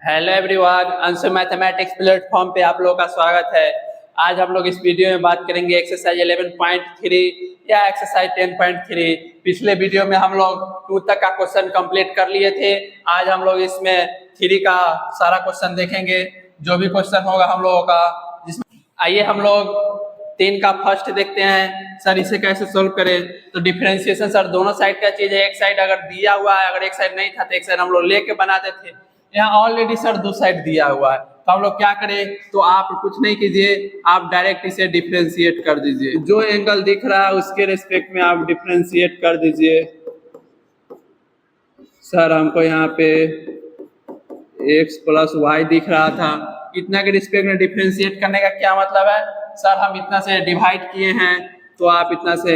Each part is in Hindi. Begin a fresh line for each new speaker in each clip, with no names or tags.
Hello everyone, Anshu mathematics platform पे आप लोगों का स्वागत है। आज हम लोग इस वीडियो में बात करेंगे एक्सरसाइज 11.3 या एक्सरसाइज 10.3। पिछले वीडियो में हम लोग 2 तक का क्वेश्चन कंप्लीट कर लिए थे। आज हम लोग इसमें 3 का सारा क्वेश्चन देखेंगे, जो भी क्वेश्चन होगा हम लोगों का। जिसमें आइए हम लोग 3 का फर्स्ट देखते हैं। सर इसे कैसे सोल्व करें? तो डिफरेंशिएशन सर दोनों साइड का चीज है। एक साइड अगर दिया हुआ है, अगर एक साइड नहीं था तो एक साइड हम लोग लेके बनाते थे। यहाँ ऑलरेडी सर 2 साइड दिया हुआ है, तो हम लोग क्या करें? तो आप कुछ नहीं कीजिए, आप डायरेक्ट इसे डिफरेंशिएट कर दीजिए। जो एंगल दिख रहा है उसके रिस्पेक्ट में आप डिफरेंशिएट कर दीजिए। सर हमको यहाँ पे x प्लस वाई दिख रहा था, इतना के रिस्पेक्ट में डिफरेंशिएट करने का क्या मतलब है? सर हम इतना से डिवाइड किए हैं तो आप इतना से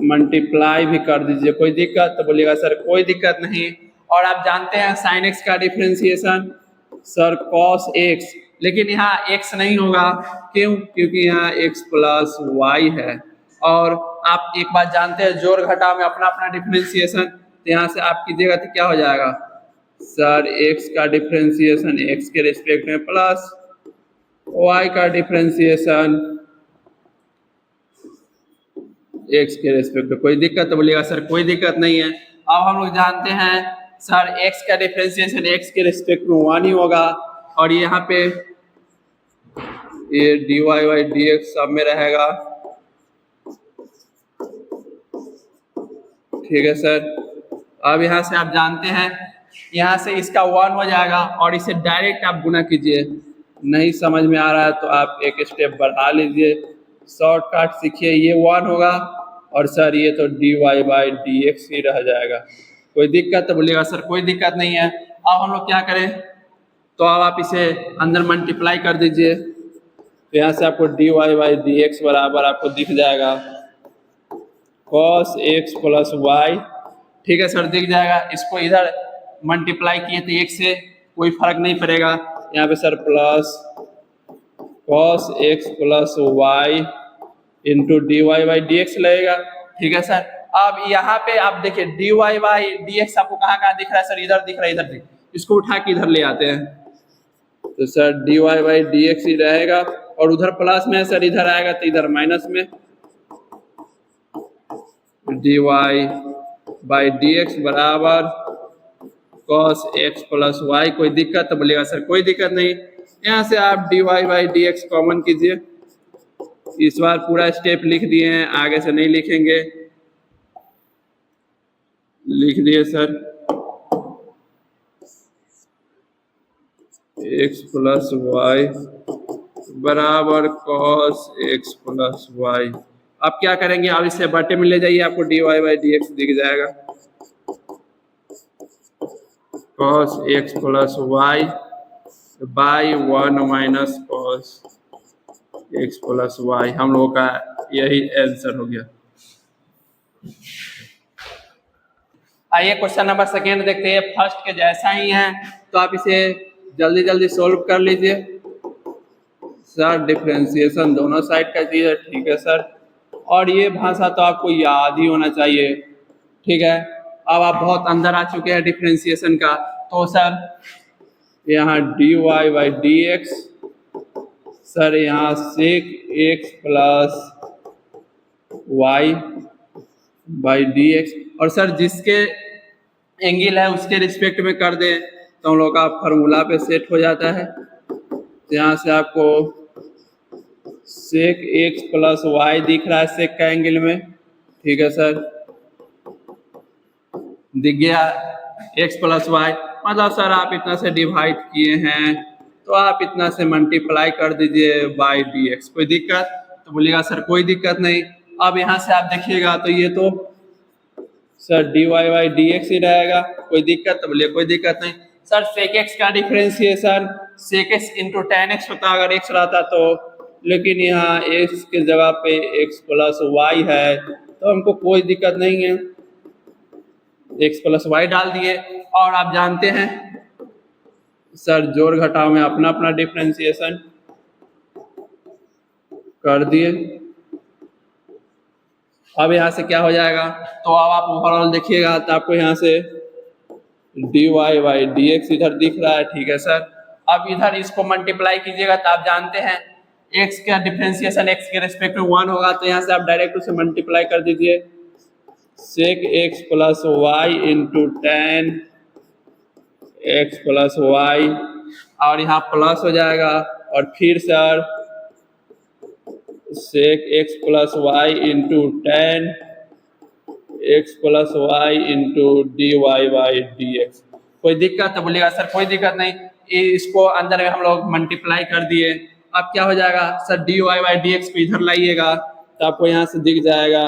मल्टीप्लाई भी कर दीजिए। कोई दिक्कत? तो बोलिएगा सर कोई दिक्कत नहीं। और आप जानते हैं साइन एक्स का डिफरेंशिएशन सर कॉस एक्स, लेकिन यहाँ x नहीं होगा। क्यों? क्योंकि यहाँ x प्लस वाई है। और आप एक बात जानते हैं, जोड़ घटाव में अपना अपना डिफरेंशिएशन। तो यहाँ से आप कीजिएगा तो क्या हो जाएगा? सर x का डिफरेंशिएशन x के रिस्पेक्ट में प्लस y का डिफरेंशिएशन x के रिस्पेक्ट में। कोई दिक्कत? तो बोलिएगा सर कोई दिक्कत नहीं है। अब हम लोग जानते हैं सर x का डिफरेंशिएशन x के रिस्पेक्ट में 1 ही होगा, और यहाँ पे ये dy बाई dx सब में रहेगा। ठीक है सर। अब यहाँ से आप जानते हैं, यहाँ से इसका 1 हो जाएगा और इसे डायरेक्ट आप गुना कीजिए। नहीं समझ में आ रहा है तो आप एक स्टेप बढ़ा लीजिए, शॉर्टकट सीखिए। ये 1 होगा और सर ये तो dy बाई dx ही रह जाएगा। कोई दिक्कत? तो बोलिएगा सर कोई दिक्कत नहीं है। अब हम लोग क्या करें? तो अब आप इसे अंदर मल्टीप्लाई कर दीजिए, तो यहाँ से आपको dy बाई dx बराबर आपको दिख जाएगा cos x प्लस वाई। ठीक है सर, दिख जाएगा। इसको इधर मल्टीप्लाई किए तो एक से कोई फर्क नहीं पड़ेगा। यहाँ पे sir plus cos x plus Y into dy by dx लगेगा। ठीक है सर। अब यहाँ पे आप देखिए dy बाई dx आपको कहाँ कहाँ दिख रहा है? सर इधर दिख रहा है, इधर दिख। इसको उठा के इधर ले आते हैं, तो सर dy बाई dx ही रहेगा, और उधर प्लस में है सर, इधर आएगा तो इधर माइनस में। dy बाई dx बराबर cos x प्लस वाई। कोई दिक्कत? तो बोलिएगा सर कोई दिक्कत नहीं। यहाँ से आप dy बाई dx कॉमन कीजिए। इस बार पूरा स्टेप लिख दिए हैं, आगे से नहीं लिखेंगे। लिख दिए सर x प्लस वाई बराबर cos x प्लस वाई। अब क्या करेंगे? अब इसे बटे में ले जाइए, आपको dy बाई dx दिख जाएगा। cos x plus y by 1 minus cos x plus y. हम लोगों का यही आंसर हो गया। आइए क्वेश्चन नंबर सेकेंड देखते हैं। फर्स्ट के जैसा ही है, तो आप इसे जल्दी जल्दी सोल्व कर लीजिए। सर डिफरेंशिएशन दोनों साइड का चीज है। ठीक है सर। और ये भाषा तो आपको याद ही होना चाहिए। ठीक है। अब आप बहुत अंदर आ चुके हैं डिफरेंशिएशन का, तो सर यहाँ dy बाई dx, सर यहाँ sec x plus y by dx, और सर जिसके एंगल है उसके रिस्पेक्ट में कर दें तो हम लोग का फार्मूला पे सेट हो जाता है। तो यहाँ से आपको sec x प्लस वाई दिख रहा है sec का एंगल में। ठीक है सर, दिख गया x प्लस वाई। मतलब सर आप इतना से डिवाइड किए हैं तो आप इतना से मल्टीप्लाई कर दीजिए बाई dx। कोई दिक्कत? तो बोलिएगा सर कोई दिक्कत नहीं। अब यहाँ से आप देखिएगा तो ये तो सर dy बाई dx ही रहेगा। कोई दिक्कत? तो बोलिए कोई दिक्कत नहीं। सर sec x का differentiation sec x into tan x होता अगर x रहता तो, लेकिन यहाँ x के जगह पे x प्लस वाई है तो हमको कोई दिक्कत नहीं है, x प्लस वाई डाल दिए। और आप जानते हैं सर जोड़ घटाव में अपना अपना डिफरेंशिएशन कर दिए। अब यहाँ से क्या हो जाएगा, तो अब आप ओवरऑल देखिएगा तो आपको यहाँ से dy बाई डी एक्स इधर दिख रहा है, ठीक है सर। अब इधर इसको मल्टीप्लाई कीजिएगा तो आप जानते हैं x का डिफ्रेंसिएशन x के रेस्पेक्ट में 1 होगा, तो यहाँ से आप डायरेक्ट उसे मल्टीप्लाई कर दीजिए sec x plus Y into tan x plus Y, और यहाँ प्लस हो जाएगा, और फिर sir sec x plus Y into tan x plus Y into d Y by D x. कोई दिक्कत तो बोलिएगा सर कोई दिक्कत नहीं, इसको अंदर में हम लोग मल्टीप्लाई कर दिए। अब क्या हो जाएगा sir, D Y by D x को इधर लाइएगा तो आपको यहाँ से दिख जाएगा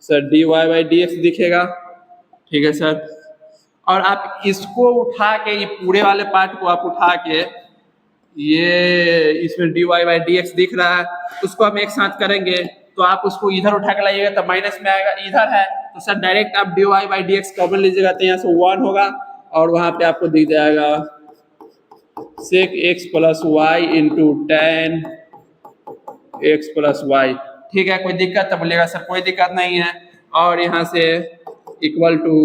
sir D Y by D x दिखेगा, ठीक है सर। और आप इसको उठा के, ये पूरे वाले पार्ट को आप उठा के, ये इसमें d Y by D x दिख रहा है, उसको हम एक साथ करेंगे तो आप उसको इधर उठा के लाइएगा तो माइनस में आएगा, इधर है तो सर डायरेक्ट आप d Y by D x common लीजिएगा तो यहाँ से 1 होगा, और वहां पे आपको दिख जाएगा sec x plus Y into tan x plus y, ठीक है। कोई दिक्कत तो बोलिएगा सर कोई दिक्कत नहीं है। और यहाँ से equal to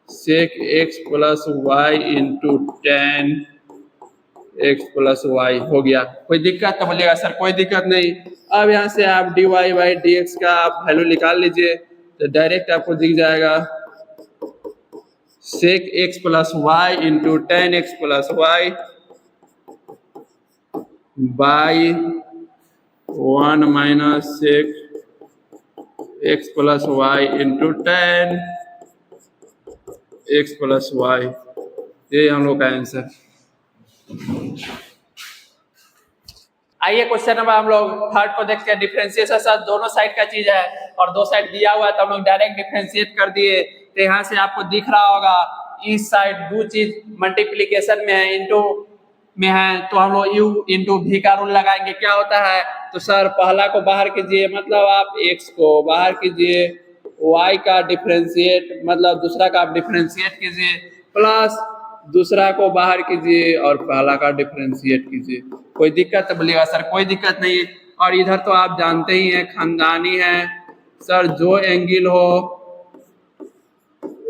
sec x plus Y into tan x plus y हो गया। कोई दिक्कत तो बोलिएगा सर कोई दिक्कत नहीं। अब यहाँ से आप d Y by D x का आप वैल्यू निकाल लीजिए तो डायरेक्ट आपको दिख जाएगा sec x plus Y into tan x plus y by 1 minus sec x plus Y into tan x plus y, ये हम लोग का आंसर। आइए क्वेश्चन नंबर हम लोग थर्ड को देखते हैं। डिफरेंशिएशन सर दोनों साइड का चीज है और दो साइड दिया हुआ है तो हम लोग डायरेक्ट डिफरेंशिएट कर दिए। तो यहाँ से आपको दिख रहा होगा इस साइड दो चीज मल्टीप्लीकेशन में है, इंटू में है, तो हम लोग u इंटू भी का रूल लगाएंगे। क्या होता है तो सर पहला को बाहर कीजिए, मतलब आप x को बाहर कीजिए, y का डिफरेंशिएट मतलब दूसरा का आप डिफरेंशिएट कीजिए, प्लस दूसरा को बाहर कीजिए और पहला का डिफरेंशिएट कीजिए। कोई दिक्कत तो बोलिएगा सर कोई दिक्कत नहीं। और इधर तो आप जानते ही हैं खानदानी है सर, जो एंगल हो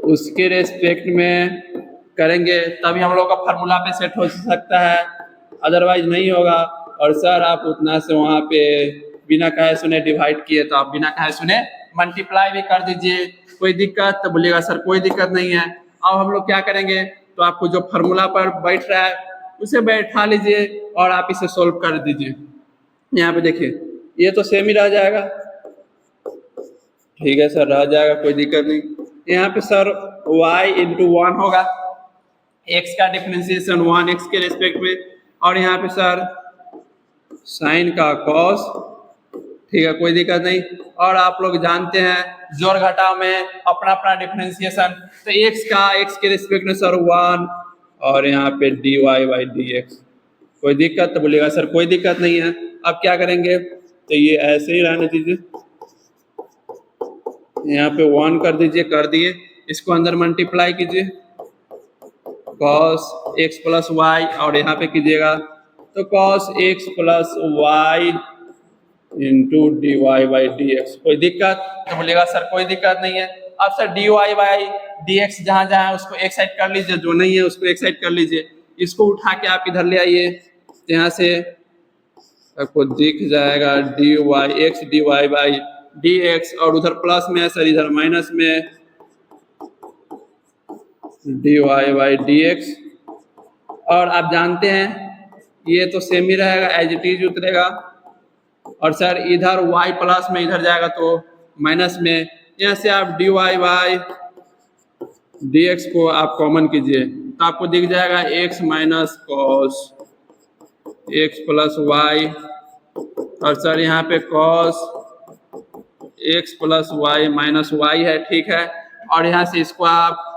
उसके रेस्पेक्ट में करेंगे तभी हम लोग का फार्मूला पे सेट हो सकता है, अदरवाइज नहीं होगा। और सर आप उतना से वहाँ पे बिना कहे सुने डिवाइड किए तो आप बिना कहे सुने मल्टीप्लाई भी कर दीजिए। कोई दिक्कत तो बोलिएगा सर कोई दिक्कत नहीं है। अब हम लोग क्या करेंगे तो आपको जो फार्मूला पर बैठ रहा है उसे बैठा लीजिए और आप इसे सोल्व कर दीजिए। यहाँ पे देखिए ये तो सेम ही रह जाएगा, ठीक है सर रह जाएगा कोई दिक्कत नहीं। यहाँ पे सर y इंटू 1 होगा, x का डिफरेंशिएशन 1x के रेस्पेक्ट में, और यहाँ पे सर साइन का cos, ठीक है कोई दिक्कत नहीं। और आप लोग जानते हैं जोड़ घटाव में अपना अपना डिफरेंशिएशन, तो x का x के रेस्पेक्ट में सर 1 और यहाँ पे dy बाई dx। कोई दिक्कत तो बोलिएगा सर कोई दिक्कत नहीं है। अब क्या करेंगे तो ये ऐसे ही रहने दीजिए, यहाँ पे 1 कर दीजिए, कर दिए, इसको अंदर मल्टीप्लाई कीजिए cos x प्लस वाई, और यहाँ पे कीजिएगा तो cos x plus Y into d Y by D x. कोई दिक्कत तो बोलिएगा सर कोई दिक्कत नहीं है। अब sir D Y by D x जहाँ जहाँ है उसको एक साइड कर लीजिए, जो नहीं है उसको एक साइड कर लीजिए। इसको उठा के आप इधर ले आइए, यहाँ से आपको दिख जाएगा d y x d Y by D x, और उधर प्लस में है सर, इधर माइनस में D Y by D x. और आप जानते हैं ये तो सेम ही रहेगा, एज इट इज उतरेगा, और सर इधर y प्लस में इधर जाएगा तो माइनस में। यहाँ से आप d Y by D x को आप कॉमन कीजिए तो आपको दिख जाएगा x minus cos x plus Y, और सर यहाँ पे cos x plus y minus y है, ठीक है। और यहाँ से इसको आप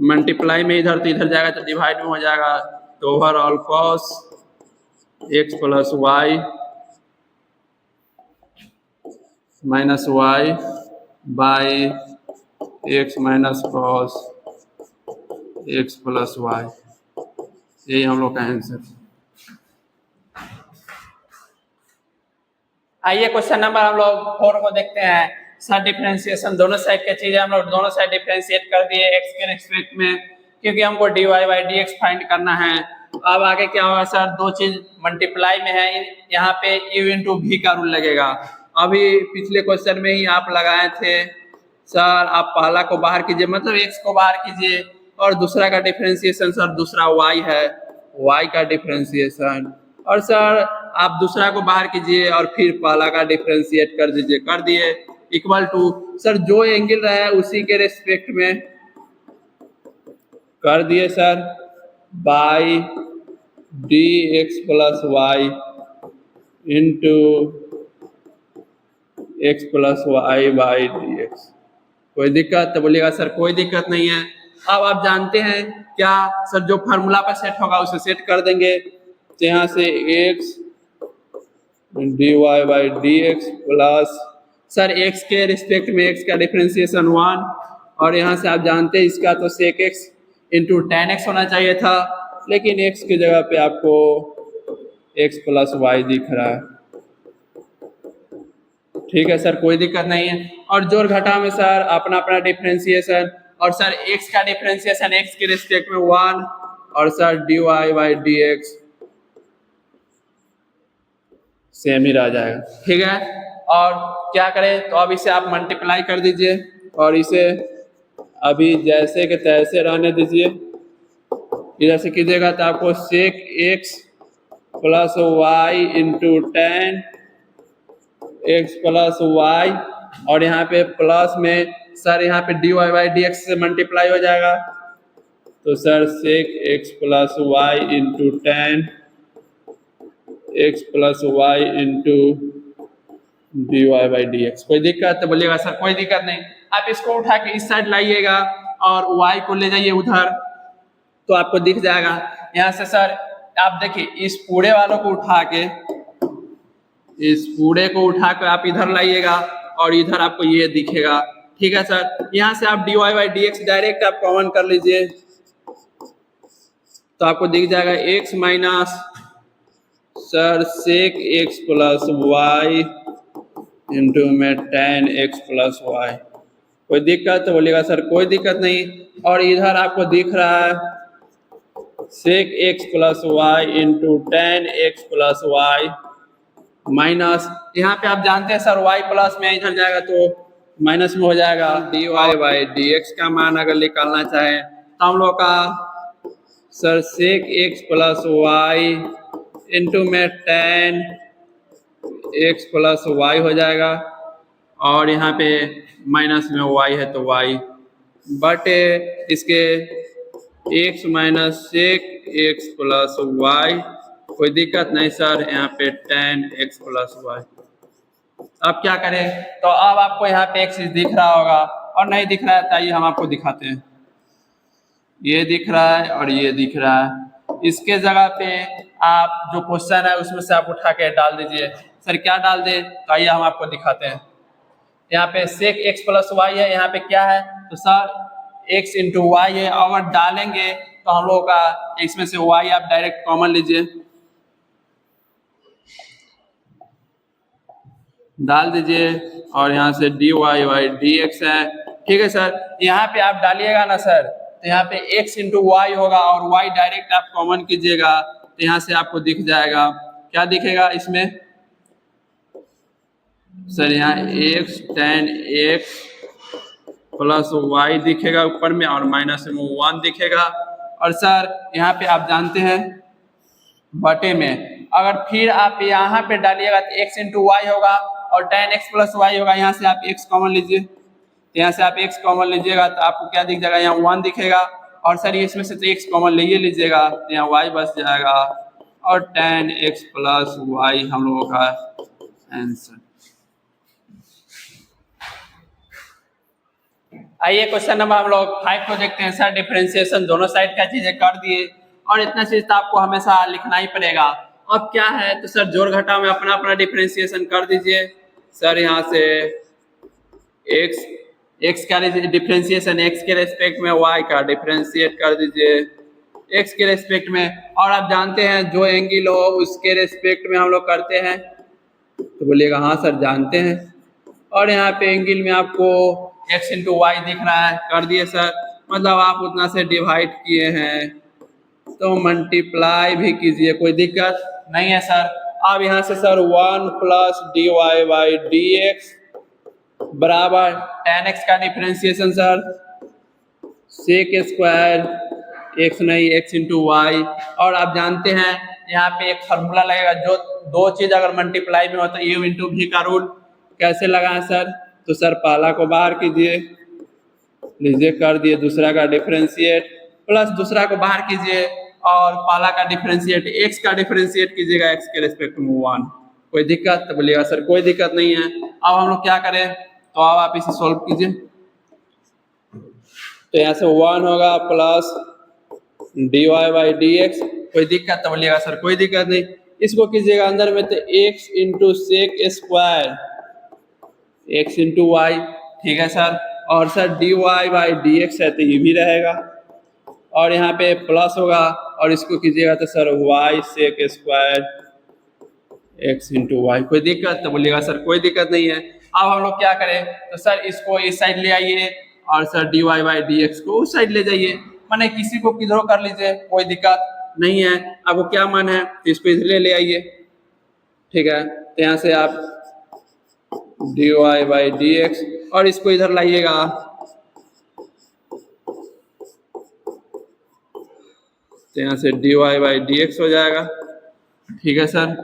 मल्टीप्लाई में इधर तो इधर जाएगा तो डिवाइड में हो जाएगा, तो overall cos x plus y minus y by x minus cos x plus y, यही हम लोग का आंसर। आइए क्वेश्चन नंबर हम लोग 4 को देखते हैं। सर डिफरेंशिएशन दोनों साइड की चीजें हम लोग दोनों साइड डिफरेंशिएट कर दिए x के रिस्पेक्ट में, क्योंकि हमको dy बाई dx फाइंड करना है। अब आगे क्या होगा सर, दो चीज मल्टीप्लाई में है, यहाँ पे u इंटू v का रूल लगेगा। अभी पिछले क्वेश्चन में ही आप लगाए थे सर, आप पहला को बाहर कीजिए, मतलब x को बाहर कीजिए, और दूसरा का डिफरेंशिएशन सर दूसरा y है, y का डिफरेंशिएशन, और सर आप दूसरा को बाहर कीजिए और फिर पहला का डिफरेंशिएट कर दीजिए, कर दिए इक्वल टू सर जो एंगल रहा है उसी के रेस्पेक्ट में कर दिए sir by D x plus Y into x plus y by D x. कोई दिक्कत तो बोलिएगा सर कोई दिक्कत नहीं है। अब आप जानते हैं क्या सर, जो फार्मूला पर सेट होगा उसे सेट कर देंगे, तो यहाँ से x d Y by D x plus sir x के रिस्पेक्ट में x का डिफरेंशिएशन 1, और यहाँ से आप जानते हैं इसका तो sec x into tan x होना चाहिए था, लेकिन x की जगह पे आपको x प्लस वाई दिख रहा है। ठीक है सर कोई दिक्कत नहीं है। और जोड़ घटा में सर अपना अपना डिफरेंशिएशन, और सर x का डिफरेंशिएशन x के रिस्पेक्ट में 1, और sir D Y by D X same ही रह जाएगा। ठीक है, और क्या करें, तो अब इसे आप मल्टीप्लाई कर दीजिए और इसे अभी जैसे के तैसे रहने दीजिए। इधर से कीजिएगा तो आपको sec x plus Y into tan x plus Y, और यहाँ पे प्लस में सर यहाँ पे d Y by D x से मल्टीप्लाई हो जाएगा, तो sir sec x plus Y into tan x plus Y into d Y by D x. कोई दिक्कत तो बोलिएगा सर कोई दिक्कत नहीं। आप इसको उठा के इस साइड लाइएगा और y को ले जाइए उधर, तो आपको दिख जाएगा। यहाँ से सर आप देखिए इस पूरे वालों को उठा के, इस पूरे को उठा कर आप इधर लाइएगा और इधर आपको ये दिखेगा। ठीक है सर, यहाँ से आप d Y by D x direct आप कॉमन कर लीजिए, तो आपको दिख जाएगा x minus sir sec x plus Y into में टेन एक्स प्लस वाई। कोई दिक्कत तो बोलिएगा सर कोई दिक्कत नहीं। और इधर आपको दिख रहा है sec x plus Y into tan x plus y minus, यहाँ पे आप जानते हैं सर y प्लस में इधर जाएगा तो माइनस में हो जाएगा। D Y by D x का मान अगर निकालना चाहें तो हम लोग का sir sec x plus Y into में टेन एक्स प्लस वाई हो जाएगा, और यहाँ पे माइनस में y है तो y बटे इसके x minus sec x plus y. कोई दिक्कत नहीं सर, यहाँ पे टेन एक्स प्लस वाई। अब क्या करें, तो अब आपको यहाँ पे x दिख रहा होगा, और नहीं दिख रहा है तो आइए हम आपको दिखाते हैं। ये दिख रहा है और ये दिख रहा है, इसके जगह पे आप जो क्वेश्चन है उसमें से आप उठा के डाल दीजिए। सर क्या डाल दे, तो आइए हम आपको दिखाते हैं। यहाँ पे सेक एक्स प्लस वाई है, यहाँ पे क्या है तो सर एक्स इंटू वाई है। अगर डालेंगे तो हम लोगों का इसमें से वाई आप डायरेक्ट कॉमन लीजिए, डाल दीजिए, और यहाँ से d Y by D x है। ठीक है सर, यहाँ पे आप डालिएगा ना सर, तो यहाँ पे x इंटू वाई होगा और y डायरेक्ट आप कॉमन कीजिएगा, तो यहाँ से आपको दिख जाएगा। क्या दिखेगा इसमें सर, यहाँ x tan x plus y दिखेगा ऊपर में, और माइनस में 1 दिखेगा। और सर यहाँ पे आप जानते हैं बटे में, अगर फिर आप यहाँ पे डालिएगा तो x इंटू वाई होगा और टेन एक्स प्लस वाई होगा। यहाँ से आप x कॉमन लीजिए, तो यहाँ से आप x कॉमन लीजिएगा तो आपको क्या दिख जाएगा, यहाँ 1 दिखेगा, और सर इसमें से तो x कॉमन ले लीजिएगा तो यहाँ y बच जाएगा, और टेन एक्स प्लस वाई हम लोगों का आंसर। आइए क्वेश्चन नंबर हम लोग 5 को देखते हैं। सर डिफरेंशिएशन दोनों साइड का चीजें कर दिए, और इतना चीज तो आपको हमेशा लिखना ही पड़ेगा। अब क्या है तो सर जोड़ घटा में अपना अपना डिफरेंशिएशन कर दीजिए। सर यहाँ से x का डिफरेंशिएशन x के रेस्पेक्ट में, y का डिफरेंशिएट कर दीजिए x के रेस्पेक्ट में, और आप जानते हैं जो एंगल हो उसके रेस्पेक्ट में हम लोग करते हैं। तो बोलिएगा हाँ सर जानते हैं। और यहाँ पे एंगल में आपको x इंटू वाई दिख रहा है, कर दिए सर, मतलब आप उतना से डिवाइड किए हैं तो मल्टीप्लाई भी कीजिए, कोई दिक्कत नहीं है सर। अब यहाँ से sir 1 plus d Y by D x बराबर tan x का डिफ्रेंसिएशन सर सेक स्क्वायर एक्स नहीं x इंटू वाई। और आप जानते हैं यहाँ पे एक फार्मूला लगेगा, जो दो चीज अगर मल्टीप्लाई में हो तो u इंटू भी का रूल। कैसे लगाएं सर? तो सर पहला को बाहर कीजिए, लीजिए कर दिए, दूसरा का डिफ्रेंशिएट प्लस दूसरा को बाहर कीजिए और पहला का डिफ्रेंशिएट x का डिफ्रेंशिएट कीजिएगा x के रिस्पेक्ट में 1। कोई दिक्कत? तो बोलिएगा सर कोई दिक्कत नहीं है। अब हम लोग क्या करें, तो अब आप इसे सॉल्व कीजिए। तो यहाँ से 1 होगा plus d Y by D x, कोई दिक्कत? तो बोलिएगा सर कोई दिक्कत नहीं। इसको कीजिएगा अंदर में तो x into sec square x into y, ठीक है सर। और sir D Y by D x है तो ये भी रहेगा और यहाँ पे प्लस होगा और इसको कीजिएगा तो sir y sec square x into y, कोई दिक्कत? तो बोलिएगा सर कोई दिक्कत नहीं है। अब हम लोग क्या करें, तो सर इसको इस साइड ले आइए और sir D Y by D x को उस साइड ले जाइए, माने किसी को किधरों कर लीजिए, कोई दिक्कत नहीं है। आपको क्या मन है तो इसको इसलिए ले आइए, ठीक है। तो यहाँ से आप d Y by D x और इसको इधर लाइएगा, तो यहाँ से d Y by D x हो जाएगा, ठीक है sir,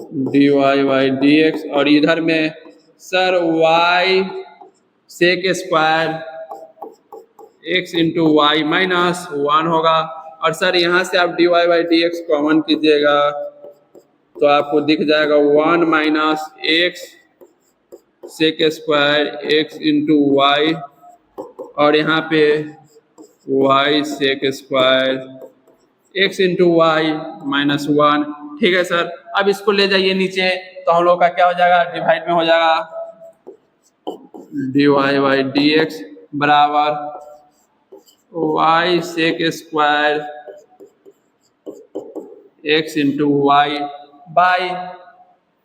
D Y by D x. और इधर में sir y sec square x into y minus 1 होगा। और सर यहाँ से आप d Y by D x common कीजिएगा तो आपको दिख जाएगा 1 minus x sec square x into y और यहाँ पे y sec square x into y minus 1, ठीक है सर। अब इसको ले जाइए नीचे तो हम लोग का क्या हो जाएगा, डिवाइड में हो जाएगा d Y by D x बराबर y sec square x into y by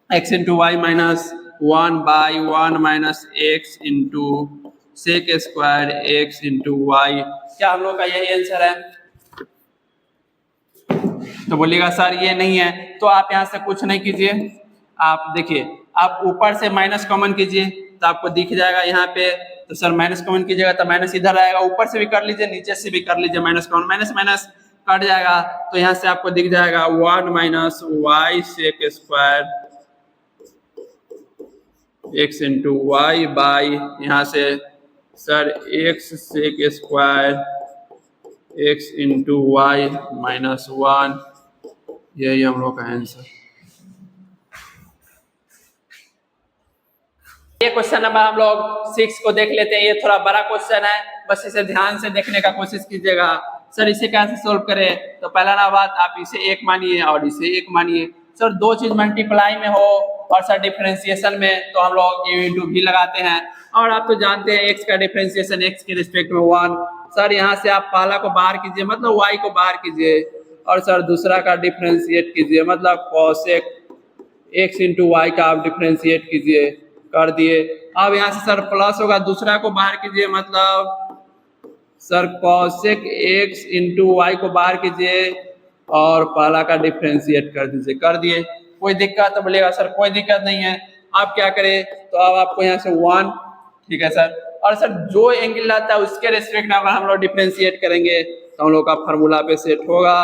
x into y minus 1 by 1 minus x into sec square x into y. क्या हम लोग का यही आंसर है? तो बोलिएगा सर ये नहीं है, तो आप यहाँ से कुछ नहीं कीजिए, आप देखिए आप ऊपर से माइनस कॉमन कीजिए तो आपको दिख जाएगा यहाँ पे। तो सर माइनस कॉमन कीजिएगा तो माइनस इधर आएगा, ऊपर से भी कर लीजिए नीचे से भी कर लीजिए, minus common minus minus cut जाएगा तो यहाँ से आपको दिख जाएगा 1 minus y sec square x into y by यहाँ से sir x sec square x into y minus 1, यही हम लोग का आंसर। ये क्वेश्चन नंबर हम लोग 6 को देख लेते हैं। ये थोड़ा बड़ा क्वेश्चन है, बस इसे ध्यान से देखने का कोशिश कीजिएगा। सर इसे कैसे सोल्व करें, तो पहला ना बात आप इसे 1 मानिए और इसे 1 मानिए। सर दो चीज मल्टीप्लाई में हो और सर डिफरेंशिएशन में तो हम लोग u इंटू भी लगाते हैं और आप तो जानते हैं x का डिफरेंशिएशन x के रिस्पेक्ट में 1। सर यहाँ से आप पहला को बाहर कीजिए मतलब y को बाहर कीजिए और सर दूसरा का डिफरेंशिएट कीजिए मतलब cosec x इंटू वाई का आप डिफरेंशिएट कीजिए, कर दिए। अब यहाँ से सर प्लस होगा, दूसरा को बाहर कीजिए मतलब sir cosec x into y को बाहर कीजिए और पहला का डिफरेंशिएट कर दीजिए, कर दिए। कोई दिक्कत? तो बोलेगा सर कोई दिक्कत नहीं है। आप क्या करें, तो अब आपको यहाँ से 1, ठीक है सर। और सर जो एंगल आता है उसके रेस्पेक्ट में अगर हम लोग डिफरेंशिएट करेंगे तो हम लोग का फार्मूला पे सेट होगा,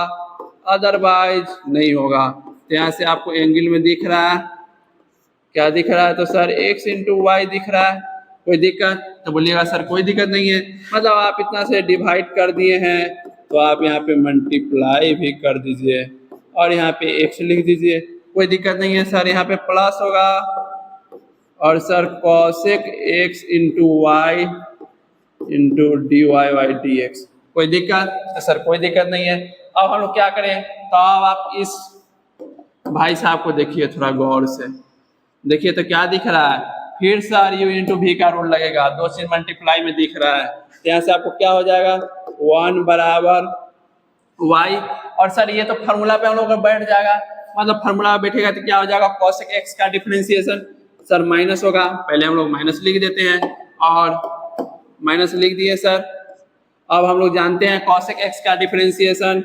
अदरवाइज नहीं होगा। तो यहाँ से आपको एंगल में दिख रहा है, क्या दिख रहा है, तो सर x इंटू वाई दिख रहा है, कोई दिक्कत? तो बोलिएगा सर कोई दिक्कत नहीं है। मतलब आप इतना से डिवाइड कर दिए हैं तो आप यहाँ पे मल्टीप्लाई भी कर दीजिए और यहाँ पे x लिख दीजिए, कोई दिक्कत नहीं है। सर यहाँ पे प्लस होगा और sir cosec x into y into d Y by D x, कोई दिक्कत? तो सर कोई दिक्कत नहीं है। अब हम लोग क्या करें, तो अब आप इस भाई साहब को देखिए थोड़ा गौर से, देखिए तो क्या दिख रहा है, फिर सर u इंटू भी का रूल लगेगा, दो चीज मल्टीप्लाई में दिख रहा है। तो यहाँ से आपको क्या हो जाएगा 1 बराबर y और सर ये तो फार्मूला पे हम लोग का बैठ जाएगा, मतलब फॉर्मूला बैठेगा तो क्या हो जाएगा, cosec x का डिफरेंशिएशन सर माइनस होगा, पहले हम लोग माइनस लिख देते हैं और माइनस लिख दिए सर। अब हम लोग जानते हैं cosec x का डिफरेंशिएशन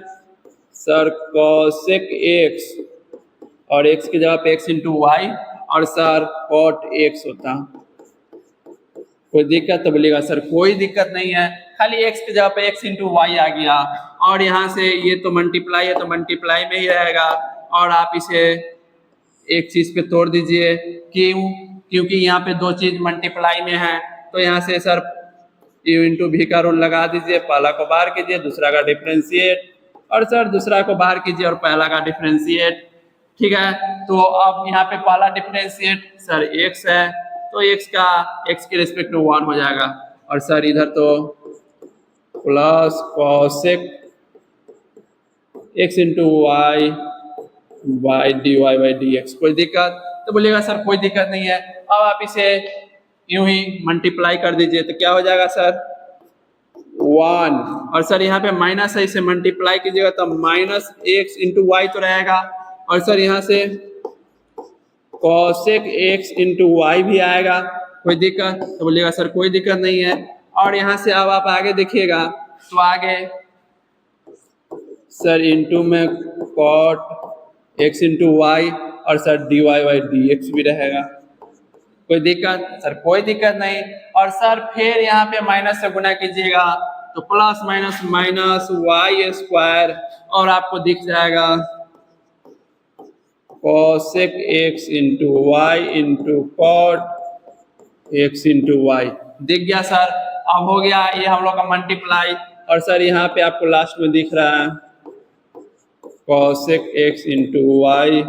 सर cosec x और x की जगह पे x इंटू वाई और सर cot x होता। कोई दिक्कत तो बोलिएगा सर कोई दिक्कत नहीं है, खाली x की जगह पे x इंटू वाई आ गया और यहाँ से ये तो मल्टीप्लाई है तो मल्टीप्लाई में ही रहेगा और आप इसे एक चीज पे तोड़ दीजिए, क्यों, क्योंकि यहाँ पे दो चीज मल्टीप्लाई में है तो यहाँ से सर u इंटू भी का रूल लगा दीजिए, पहला को बाहर कीजिए दूसरा का डिफरेंशिएट और सर दूसरा को बाहर कीजिए और पहला का डिफरेंशिएट। ठीक है, तो अब यहाँ पे पहला डिफरेंशिएट सर x है तो x का x के रिस्पेक्ट में 1 हो जाएगा और सर इधर तो plus cosec x into y by d Y by D x. कोई दिक्कत तो बोलिएगा सर कोई दिक्कत नहीं है। अब आप इसे यूं ही मल्टीप्लाई कर दीजिए तो क्या हो जाएगा सर 1 और सर यहाँ पे माइनस है, इसे मल्टीप्लाई कीजिएगा तो माइनस x इंटू वाई तो रहेगा और सर यहाँ से cosec x इंटू वाई भी आएगा। कोई दिक्कत तो बोलिएगा सर कोई दिक्कत नहीं है। और यहाँ से अब आप आगे देखिएगा तो आगे सर इंटू में cot x इंटू वाई और sir D Y by D x भी रहेगा। कोई दिक्कत सर कोई दिक्कत नहीं। और सर फिर यहाँ पे माइनस से गुना कीजिएगा तो plus minus minus y square और आपको दिख जाएगा cosec x into y into cot x into y. दिख गया सर, अब हो गया ये हम लोग का मल्टीप्लाई और सर यहाँ पे आपको लास्ट में दिख रहा है cosec x into y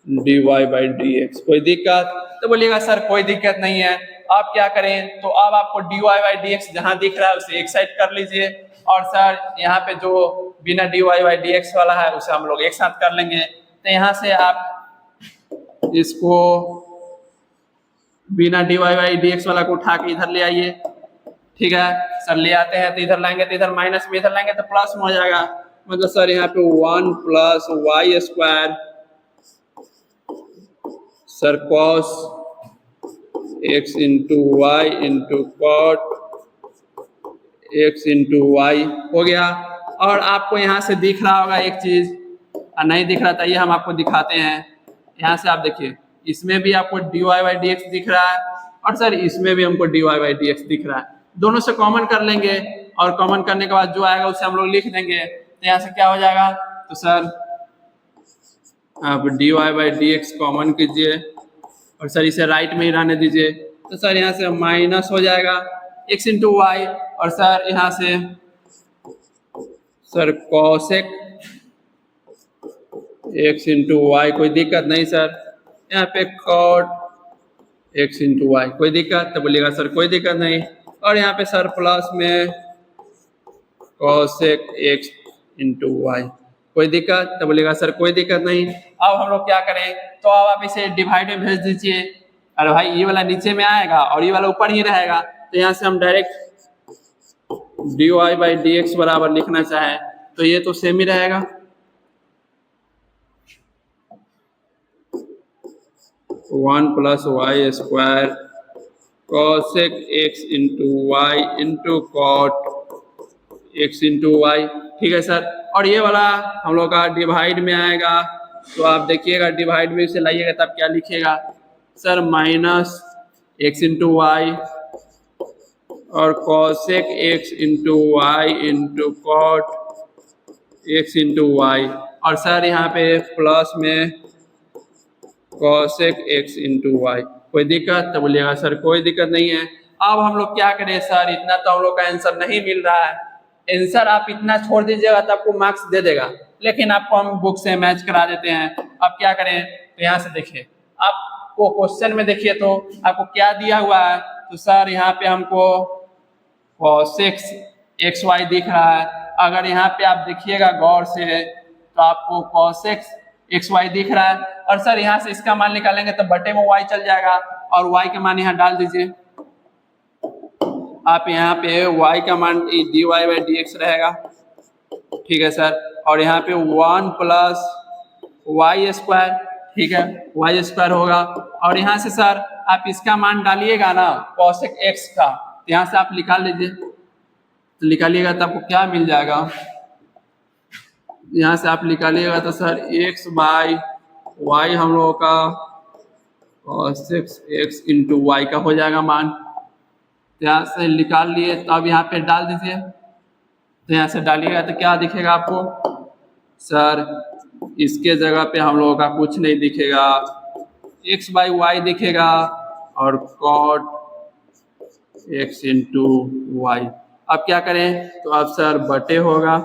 d Y by D x. कोई दिक्कत तो बोलिएगा सर कोई दिक्कत नहीं है। आप क्या करें तो अब आपको d Y by D x जहाँ दिख रहा है उसे एक साइड कर लीजिए और सर यहाँ पे जो बिना d Y by D x वाला है उसे हम लोग एक साथ कर लेंगे। तो यहाँ से आप इसको बिना d Y by D x वाला को उठा के इधर ले आइए। ठीक है सर, ले आते हैं तो इधर लाएंगे तो इधर माइनस में इधर लाएंगे तो प्लस में हो जाएगा। मतलब सर यहाँ पे 1 plus y square sir cos x into y into cot x into y हो गया। और आपको यहाँ से दिख रहा होगा एक चीज, नहीं दिख रहा था ये हम आपको दिखाते हैं। यहाँ से आप देखिए इसमें भी आपको d Y by D x दिख रहा है और सर इसमें भी हमको d Y by D x दिख रहा है। दोनों से कॉमन कर लेंगे और कॉमन करने के बाद जो आएगा उसे हम लोग लिख देंगे। तो यहाँ से क्या हो जाएगा तो सर आप d Y by D x common कीजिए और सर इसे राइट में ही रहने दीजिए। तो सर यहाँ से माइनस हो जाएगा x इंटू वाई और सर यहाँ से sir cosec x into y. कोई दिक्कत नहीं सर, यहाँ पे cot x इंटू वाई। कोई दिक्कत तो बोलिएगा सर कोई दिक्कत नहीं। और यहाँ पे सर प्लस में cosec x इंटू वाई। कोई दिक्कत तो बोलिएगा सर कोई दिक्कत नहीं। अब हम लोग क्या करें तो अब आप इसे डिवाइड में भेज दीजिए। अरे भाई ये वाला नीचे में आएगा और ये वाला ऊपर ही रहेगा तो यहाँ से हम direct d Y by D x बराबर लिखना चाहें तो ये तो सेम ही रहेगा। 1 plus y square cosec x into y into cot x into y. ठीक है सर, और ये वाला हम लोग का डिवाइड में आएगा तो आप देखिएगा डिवाइड में से लाइएगा तब क्या लिखिएगा sir minus x into y और cosec x into y into cot x into y और सर यहाँ पे प्लस में cosec x इंटू वाई। कोई दिक्कत तो बोलिएगा सर कोई दिक्कत नहीं है। अब हम लोग क्या करें सर, इतना तो हम लोग का आंसर नहीं मिल रहा है। आंसर आप इतना छोड़ दीजिएगा तो आपको मार्क्स दे देगा, लेकिन आपको हम बुक से मैच करा देते हैं। अब क्या करें तो यहाँ से देखिए आपको क्वेश्चन में देखिए तो आपको क्या दिया हुआ है तो सर यहाँ पे हमको cosec xy दिख रहा है। अगर यहाँ पे आप देखिएगा गौर से तो आपको cosec xy दिख रहा है और सर यहाँ से इसका मान निकालेंगे तो बटे में y चल जाएगा और y का मान यहाँ डाल दीजिए। आप यहाँ पे y का मान d Y by D x रहेगा। ठीक है सर, और यहाँ पे 1 प्लस वाई स्क्वायर, ठीक है, वाई स्क्वायर होगा। और यहाँ से सर आप इसका मान डालिएगा ना कॉसेक एक्स का, तो यहाँ से आप निकाल लीजिए, तो निकालिएगा तो आपको क्या मिल जाएगा, यहाँ से आप निकालिएगा तो सर एक्स बाई वाई हम लोगों का कॉसेक एक्स इंटू वाई का हो जाएगा मान। तो यहाँ से निकाल लिए, तो अब यहाँ पे डाल दीजिए, तो यहाँ से डालिएगा तो क्या दिखेगा आपको सर, इसके जगह पे हम लोगों का कुछ नहीं दिखेगा, एक्स बाई वाई दिखेगा और कॉट एक्स इंटू वाई। अब क्या करें, तो अब सर बटे होगा,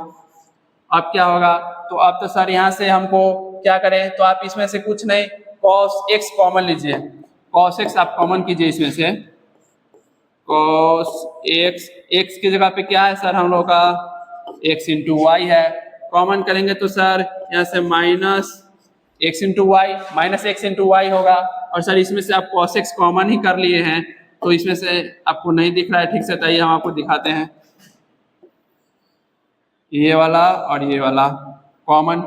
अब क्या होगा, तो अब तो सर यहाँ से हमको क्या करें, तो आप इसमें से कुछ नहीं कॉस एक्स कॉमन लीजिए, कॉस एक्स आप कॉमन कीजिए इसमें से, कॉस एक्स, एक्स की जगह पे क्या है सर हम लोग का एक्स इंटू वाई है, कॉमन करेंगे तो सर यहाँ से minus x into y, minus x into y होगा। और सर इसमें से आप कॉस एक्स कॉमन ही कर लिए हैं, तो इसमें से आपको नहीं दिख रहा है ठीक से, तो हम आपको दिखाते हैं, ये वाला और ये वाला कॉमन,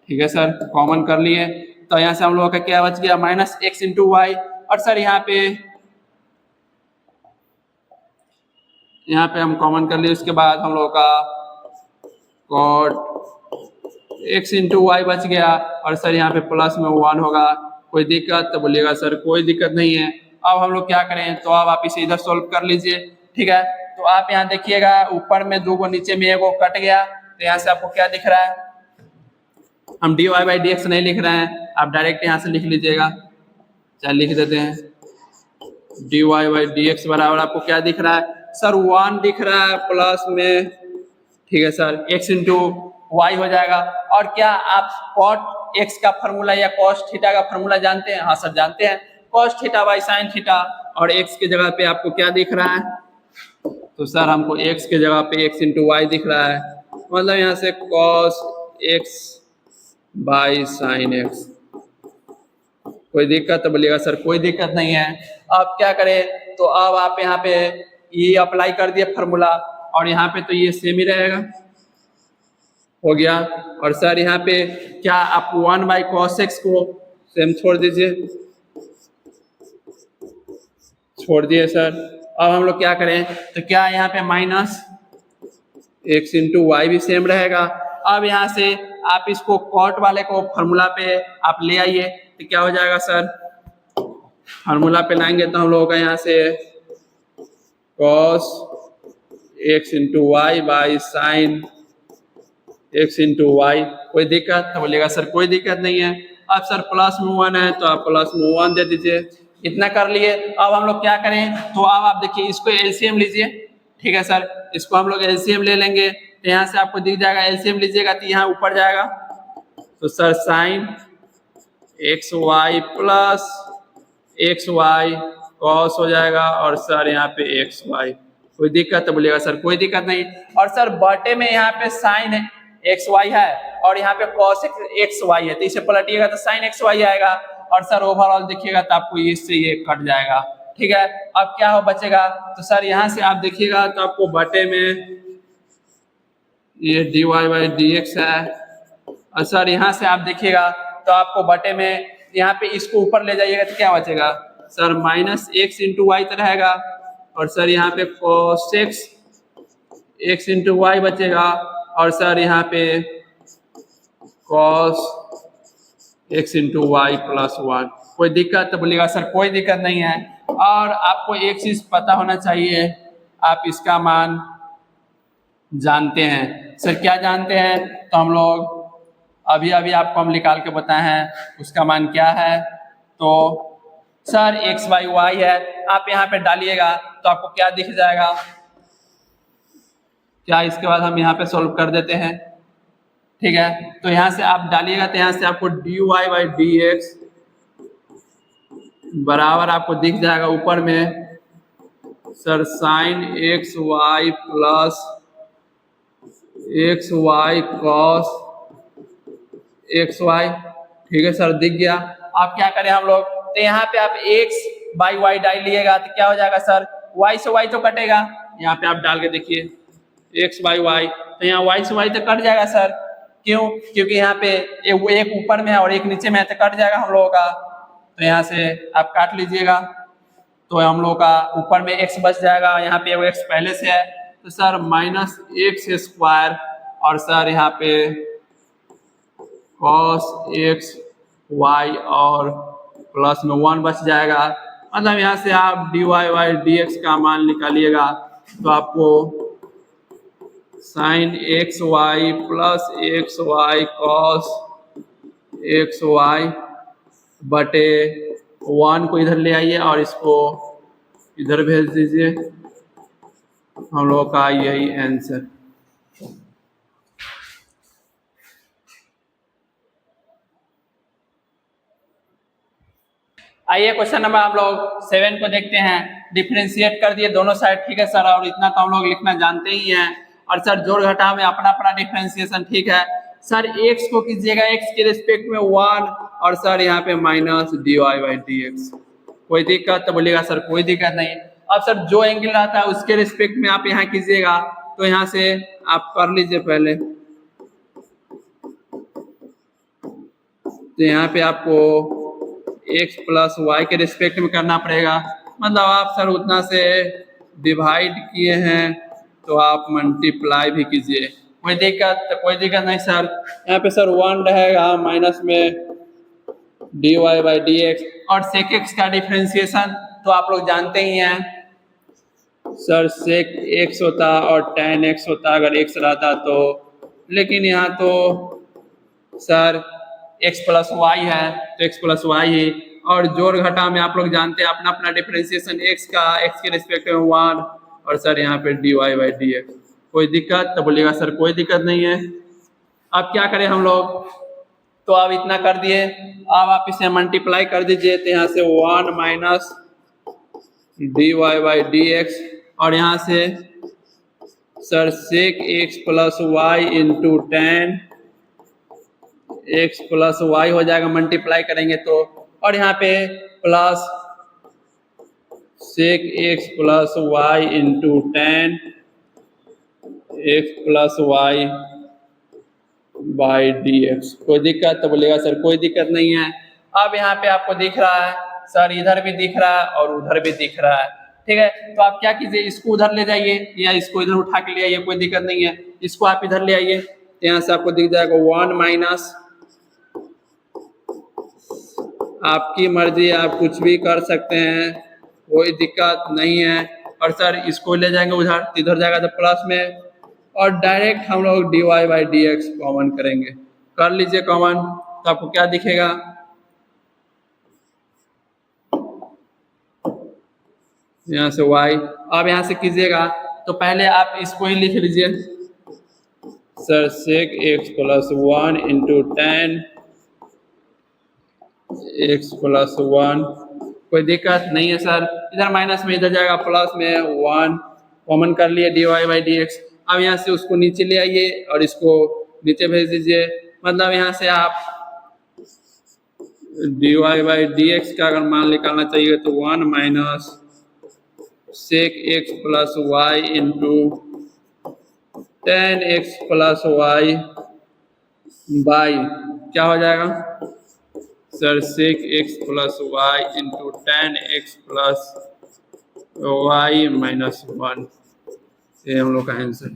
ठीक है सर, कॉमन कर लिए, तो यहाँ से हम लोगों का क्या बच गया माइनस एक्स इंटू वाई। और सर यहाँ पे हम कॉमन कर लिए, उसके बाद हम लोगों का कॉट एक्स इंटू वाई बच गया। और सर यहाँ पे प्लस में 1 होगा, कोई दिक्कत, तो बोलिएगा सर कोई दिक्कत नहीं है। अब हम लोग क्या करें, तो अब आप इसे इधर सोल्व कर लीजिए, ठीक है। तो आप यहाँ देखिएगा ऊपर में 2 को, नीचे में 1 को कट गया, तो यहाँ से आपको क्या दिख रहा है, हम d Y by D x नहीं लिख रहे हैं, आप डायरेक्ट यहाँ से लिख लीजिएगा, चाहे लिख देते हैं, d Y by D x बराबर आपको क्या दिख रहा है सर 1 दिख रहा है प्लस में, ठीक है सर, एक्स इंटू वाई हो जाएगा। और क्या आप कॉट एक्स का फॉर्मूला या कॉस थीटा का फॉर्मूला जानते हैं? हाँ सर जानते हैं, cos theta by sine theta. और एक्स की जगह पे आपको क्या दिख रहा है, तो सर हमको एक्स की जगह पे एक्स इंटू वाई दिख रहा है, मतलब यहाँ से cos x by sine x. कोई दिक्कत तो बोलिएगा सर कोई दिक्कत नहीं है। अब क्या करें, तो अब आप यहाँ पे ये अप्लाई कर दिए फॉर्मूला, और यहाँ पे तो ये सेम ही रहेगा, हो गया। और सर यहाँ पे क्या आप 1 बाई कॉस एक्स को सेम छोड़ दीजिए, छोड़ दिए सर। अब हम लोग क्या करें, तो क्या यहाँ पे माइनस एक्स इंटू वाई भी सेम रहेगा। अब यहाँ से आप इसको कॉट वाले को फॉर्मूला पे आप ले आइए, तो क्या हो जाएगा सर, फॉर्मूला पे लाएंगे तो हम लोगों का यहाँ से cos x into y by sine x into y. कोई दिक्कत तो बोलिएगा सर कोई दिक्कत नहीं है। अब सर प्लस में 1 है, तो आप प्लस में 1 दे दीजिए, इतना कर लिए। अब हम लोग क्या करें, तो अब आप देखिए इसको एलसीएम लीजिए, ठीक है सर, इसको हम लोग एलसीएम ले लेंगे, तो यहाँ से आपको दिख जाएगा, एलसीएम लीजिएगा तो यहाँ ऊपर जाएगा, तो sir sine x y plus x y cos हो जाएगा, और सर यहाँ पे एक्स वाई। कोई दिक्कत तो बोलिएगा सर कोई दिक्कत नहीं। और सर बटे में यहाँ पे साइन एक्स वाई है और यहाँ पे कॉस एक्स वाई है, तो इसे पलटिएगा तो साइन एक्स वाई आएगा, और सर ओवरऑल देखिएगा तो आपको इससे ये कट जाएगा, ठीक है। अब क्या हो बचेगा, तो सर यहाँ से आप देखिएगा तो आपको बटे में ये d Y by D x है, और सर यहाँ से आप देखिएगा तो आपको बटे में यहाँ पे इसको ऊपर ले जाइएगा तो क्या बचेगा sir, minus x into y तो रहेगा, और सर यहाँ पे कॉस एक्स इंटू वाई बचेगा, और सर यहाँ पे cos x into y plus 1। कोई दिक्कत तो बोलिएगा सर कोई दिक्कत नहीं है। और आपको एक चीज पता होना चाहिए, आप इसका मान जानते हैं सर, क्या जानते हैं, तो हम लोग अभी आपको हम निकाल के बताए हैं उसका मान क्या है। तो सर एक्स बाई वाई है, आप यहाँ पे डालिएगा तो आपको क्या दिख जाएगा, क्या इसके बाद हम यहाँ पे सॉल्व कर देते हैं, ठीक है। तो यहाँ से आप डालिएगा तो यहाँ से आपको d Y by D x बराबर आपको दिख जाएगा ऊपर में sir sine x y plus x y cos x y, ठीक है सर दिख गया। आप क्या करें हम लोग, तो यहाँ पे आप एक्स बाई वाई डालिएगा तो क्या हो जाएगा सर, वाई से वाई तो कटेगा, यहाँ पे आप डाल के देखिए एक्स बाई वाई, तो यहाँ वाई से वाई तो कट जाएगा सर, क्यों? क्योंकि यहाँ पे वो एक ऊपर में है और एक नीचे में है, तो कट जाएगा हम लोगों का। तो यहाँ से आप काट लीजिएगा, तो हम लोग का ऊपर में x बच जाएगा, यहाँ पे वो x पहले से है, तो सर माइनस एक्स स्क्वायर, और सर यहाँ पे cos x y और प्लस में 1 बच जाएगा। मतलब यहाँ से आप dy बाई dx का मान निकालिएगा, तो आपको sine x y plus x y cos x y बटे 1 को इधर ले आइए और इसको इधर भेज दीजिए, हम लोग का यही आंसर। आइए क्वेश्चन नंबर हम लोग 7 को देखते हैं। डिफरेंशिएट कर दिए दोनों साइड, ठीक है सर, और इतना तो हम लोग लिखना जानते ही हैं। और सर जोड़ घटाव में अपना अपना डिफरेंशिएशन, ठीक है सर। x को कीजिएगा x के रिस्पेक्ट में 1, और सर यहाँ पे माइनस dy बाई dx। कोई दिक्कत? तो बोलिएगा सर कोई दिक्कत नहीं। अब सर जो एंगल रहता है उसके रिस्पेक्ट में आप यहाँ कीजिएगा, तो यहाँ से आप कर लीजिए पहले। तो यहाँ पे आपको x प्लस वाई के रिस्पेक्ट में करना पड़ेगा, मतलब आप सर उतना से डिवाइड किए हैं तो आप मल्टीप्लाई भी कीजिए। कोई दिक्कत? तो कोई दिक्कत नहीं सर। यहाँ पे सर 1 रहेगा माइनस में dy बाई dx, और sec x का डिफरेंशिएशन तो आप लोग जानते ही हैं सर, sec x होता और tan x होता अगर x रहता तो, लेकिन यहाँ तो सर x प्लस वाई है तो x प्लस वाई ही, और जोड़ घटा में आप लोग जानते हैं अपना अपना डिफरेंशिएशन x का x के रिस्पेक्ट में 1, और सर यहाँ पे dy बाई dx। कोई दिक्कत? तो बोलिएगा सर कोई दिक्कत नहीं है। अब क्या करें हम लोग? तो अब इतना कर दिए, अब आप इसे मल्टीप्लाई कर दीजिए, तो यहाँ से 1 माइनस dy बाई dx, और यहाँ से sir sec x plus Y into tan x plus y हो जाएगा, मल्टीप्लाई करेंगे तो, और यहाँ पे plus sec x plus Y into tan x plus y by dx। कोई दिक्कत? तो बोलेगा सर कोई दिक्कत नहीं है। अब यहाँ पे आपको दिख रहा है सर, इधर भी दिख रहा है और उधर भी दिख रहा है, ठीक है। तो आप क्या कीजिए, इसको उधर ले जाइए या इसको इधर उठा के ले आइए, कोई दिक्कत नहीं है। इसको आप इधर ले आइए, तो यहाँ से आपको दिख जाएगा 1 माइनस, आपकी मर्जी, आप कुछ भी कर सकते हैं, कोई दिक्कत नहीं है। और सर इसको ले जाएंगे उधर, इधर जाएगा तो प्लस में, और डायरेक्ट हम लोग dy बाई dx कॉमन करेंगे। कर लीजिए कॉमन, तो आपको क्या दिखेगा, यहाँ से y। अब यहाँ से कीजिएगा तो पहले आप इसको ही लिख लीजिए sir, sec x plus 1 into tan x plus 1। कोई दिक्कत नहीं है सर। इधर माइनस में इधर जाएगा प्लस में 1, कॉमन कर लिए dy बाई dx। अब यहाँ से उसको नीचे ले आइए और इसको नीचे भेज दीजिए, मतलब यहाँ से आप dy बाई dx का अगर मान निकालना चाहिए तो 1 minus sec x plus Y into tan x plus y by क्या हो जाएगा sir, sec x plus Y into tan x plus y minus 1। ये हम लोग का आंसर।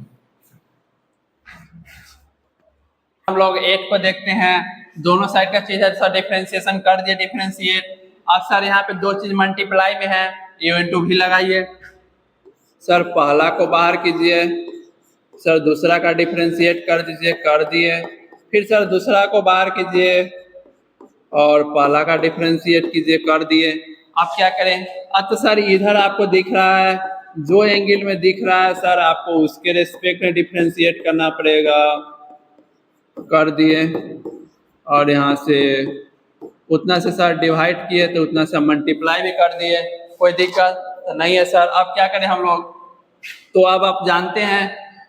हम लोग 8 को देखते हैं। दोनों साइड का चीज है सर, डिफरेंशिएशन कर दिए, डिफरेंशिएट। अब सर यहाँ पे दो चीज मल्टीप्लाई में है, u इंटू भी लगाइए। सर पहला को बाहर कीजिए, सर दूसरा का डिफरेंशिएट कर दीजिए, कर दिए। फिर सर दूसरा को बाहर कीजिए और पहला का डिफरेंशिएट कीजिए, कर दिए। अब क्या करें? अब तो सर इधर आपको दिख रहा है, जो एंगल में दिख रहा है सर आपको उसके रिस्पेक्ट में डिफरेंशिएट करना पड़ेगा, कर दिए। और यहाँ से उतना से सर डिवाइड किए तो उतना से मल्टीप्लाई भी कर दिए, कोई दिक्कत तो नहीं है सर। अब क्या करें हम लोग? तो अब आप जानते हैं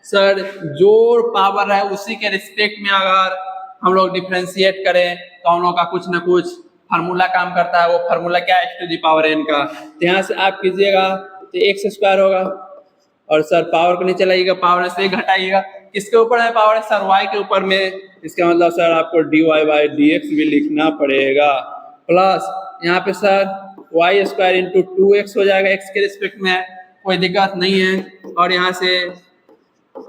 सर, जो पावर है उसी के रिस्पेक्ट में अगर हम लोग डिफरेंशिएट करें तो हम लोग का कुछ ना कुछ फार्मूला काम करता है। वो फार्मूला क्या है? x to the power n का। तो यहाँ से आप कीजिएगा तो x स्क्वायर होगा, और सर पावर को नीचे लाइएगा, पावर से घटाइएगा। किसके ऊपर है पावर? सर y के ऊपर में, इसका मतलब सर आपको dy बाई डी एक्स भी लिखना पड़ेगा, प्लस यहाँ पे sir Y square into 2x हो जाएगा, x के रिस्पेक्ट में है, कोई दिक्कत नहीं है। और यहाँ से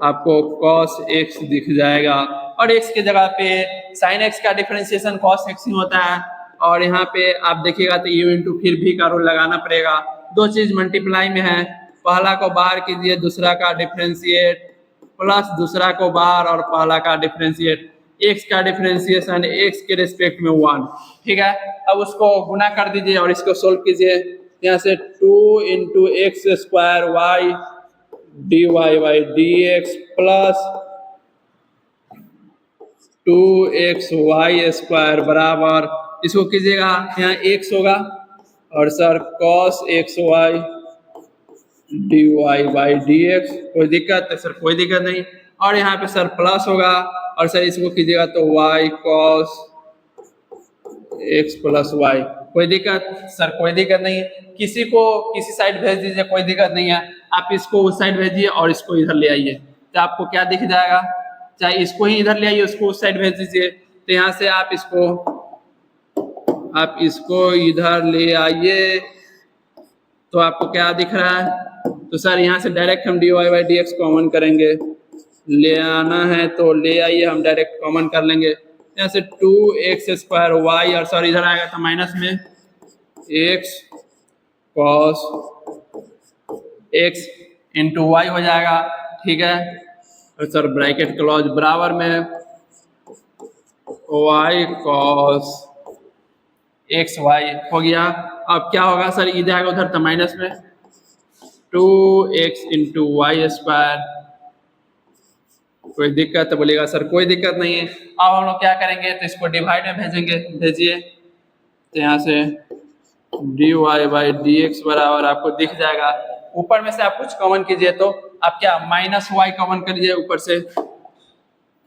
आपको cos x दिख जाएगा और x की जगह पे sin x का डिफरेंशिएशन cos x ही होता है। और यहाँ पे आप देखिएगा तो u इंटू फिर भी का रूल लगाना पड़ेगा, दो चीज मल्टीप्लाई में है, पहला को बाहर कीजिए, दूसरा का डिफरेंशिएट, प्लस दूसरा को बाहर और पहला का डिफरेंशिएट, x का डिफरेंशिएशन x के रिस्पेक्ट में 1, ठीक है। अब उसको गुना कर दीजिए और इसको सोल्व कीजिए, यहाँ से 2 into x square y d Y by D x plus 2x y square बराबर, इसको कीजिएगा यहाँ x होगा और sir cos x y d Y by D x, कोई दिक्कत है सर? कोई दिक्कत नहीं। और यहाँ पे सर प्लस होगा और सर इसको कीजिएगा तो y cos x plus y, कोई दिक्कत सर? कोई दिक्कत नहीं है। किसी को किसी साइड भेज दीजिए, कोई दिक्कत नहीं है। आप इसको उस साइड भेजिए और इसको इधर ले आइए, तो आपको क्या दिख जाएगा? चाहे इसको ही इधर ले आइए, उसको उस साइड भेज दीजिए, तो यहाँ से आप इसको इधर ले आइए तो आपको क्या दिख रहा है? तो सर यहाँ से डायरेक्ट हम d Y by D x common करेंगे, ले आना है तो ले आइए, हम डायरेक्ट कॉमन कर लेंगे। यहाँ से 2x स्क्वायर वाई और सर इधर आएगा तो माइनस में x cos x into y हो जाएगा, ठीक है। और सर ब्रैकेट क्लोज बराबर में y cos x y हो गया। अब क्या होगा सर? इधर आएगा उधर तो माइनस में 2x इंटू वाई स्क्वायर, कोई दिक्कत तो बोलेगा सर कोई दिक्कत नहीं है। अब हम लोग क्या करेंगे तो इसको डिवाइड में भेजेंगे, भेजिए, तो यहाँ से d Y by D x बराबर आपको दिख जाएगा। ऊपर में से आप कुछ कॉमन कीजिए तो आप क्या माइनस वाई कॉमन करिए, ऊपर से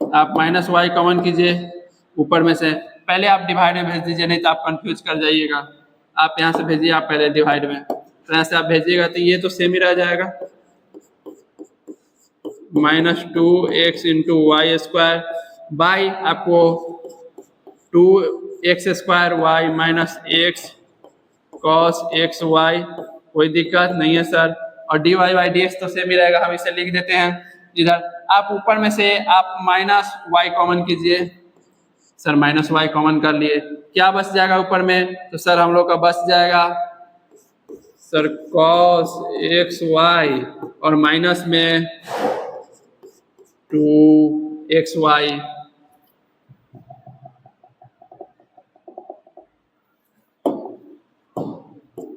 आप माइनस वाई कॉमन कीजिए ऊपर में से। पहले आप डिवाइड में भेज दीजिए, नहीं तो आप कंफ्यूज कर जाइएगा। आप यहाँ से भेजिए, आप पहले डिवाइड में, तो यहाँ से आप भेजिएगा तो ये तो सेम ही रह जाएगा, minus 2x into y square by आपको 2x square y minus x cos x y, कोई दिक्कत नहीं है सर। और d Y by D x तो सेम ही रहेगा, हम इसे लिख देते हैं इधर। आप ऊपर में से आप माइनस वाई कॉमन कीजिए, सर माइनस वाई कॉमन कर लिए, क्या बच जाएगा ऊपर में? तो सर हम लोग का बच जाएगा सर cos x y और माइनस में 2xy,